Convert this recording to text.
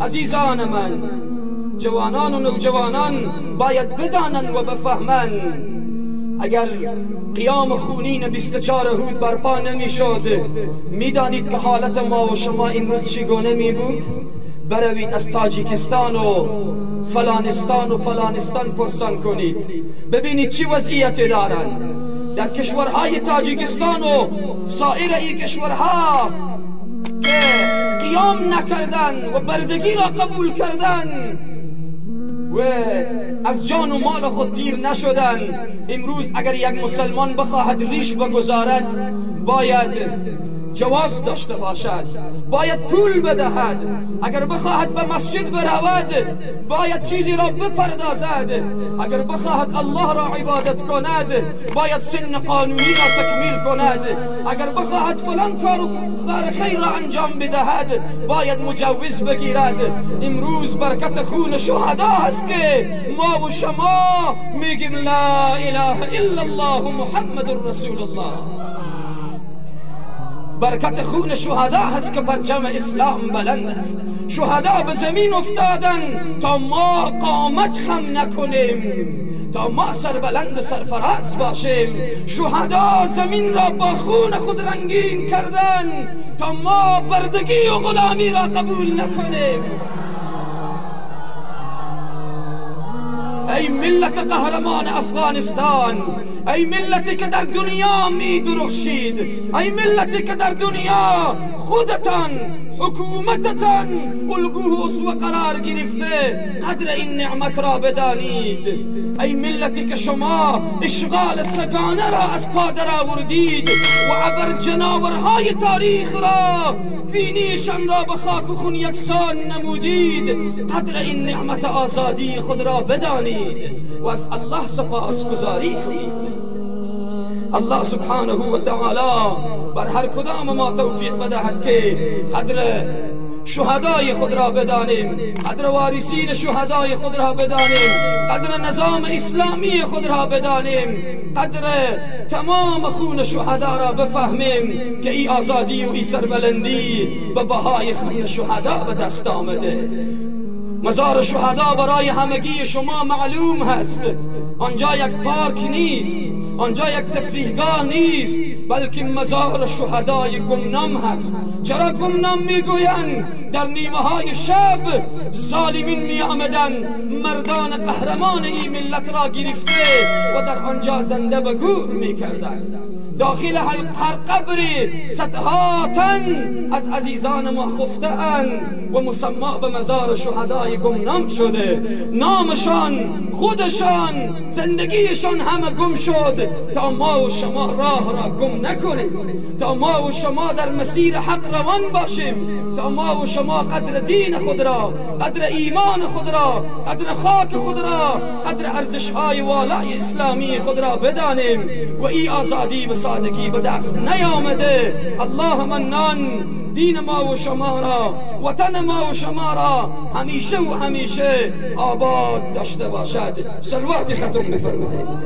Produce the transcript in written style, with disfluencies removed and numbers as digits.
عزیزان من، جوانان و نوجوانان باید بدانن و بفهمن اگر قیام خونین 24 هود برپا نمی شد، میدانید که حالت ما و شما امروز چگونه می بود؟ بروید از تاجیکستان و فلانستان پرسان کنید، ببینید چی وضعیتی دارند. در کشورهای تاجیکستان و سایر این کشورها که قیام نکردن و بردگی را قبول کردن و از جان و مال خود دیر نشدن، امروز اگر یک مسلمان بخواهد ریش بگذارد باید جواز داشته باشد، باید پول بدهد. اگر بخواهد به مسجد برود باید چیزی را بپردازد. اگر بخواهد الله را عبادت کند باید سن قانونی را تکمیل کند. اگر بخواهد فلان کار و کار خیر را انجام بدهد باید مجوز بگیرد. امروز برکت خون شهدا هست که ما و شما میگیم لا اله الا الله محمد رسول الله. برکت خون شهدا هست که پرچم اسلام بلند است. شهدا به زمین افتادن تا ما قامت خم نکنیم، تا ما سربلند و سرفراز باشیم. شهدا زمین را با خون خود رنگین کردن تا ما بردگی و غلامی را قبول نکنیم. ای ملت قهرمان افغانستان، ای ملتی که در دنیا می درخشید، ای ملتی که در دنیا خودتان حکومتتان الگوه و اسوه قرار گرفته، قدر این نعمت را بدانید. ای ملتی که شما اشغال سگانه را از پا درآوردید و عبر جناورهای تاریخ را بینیشان را به خاک و خون یکسان نمودید، قدر این نعمت آزادی خود را بدانید و از الله سپاسگزاری کنید. الله سبحانه و تعالی بر هر کدام ما توفیق بدهد که قدر شهدای خود را بدانیم، قدر وارثین شهدای خود را بدانیم، قدر نظام اسلامی خود را بدانیم، قدر تمام خون شهدا را بفهمیم که ای آزادی و ای سربلندی به بهای خون شهدا به دست آمده. مزار شهدا برای همگی شما معلوم هست. آنجا یک پارک نیست، آنجا یک تفریحگاه نیست، بلکه مزار شهدای گمنام هست. چرا گمنام میگویند؟ در نیمه های شب ظالمین می آمدن مردان قهرمان این ملت را گرفته و در آنجا زنده به گور می کردند. داخل هر قبری صدها تن از عزیزان ما خفته اند و مسما به مزار شهدای گمنام شده. نامشان، خودشان، زندگیشان همه گم شد تا ما و شما راه را گم نکنیم، تا ما و شما در مسیر حق روان باشیم، تا ما و شما قدر دین خود را، قدر ایمان خود را، قدر خاک خود را، قدر ارزش‌های والای اسلامی خود را بدانیم و این آزادی به سادگی به دست نیامده. الله منان دین ما و شما را، وطن ما و شما را همیشه و همیشه آباد داشته باشد. صلوات ختم بفرمایید.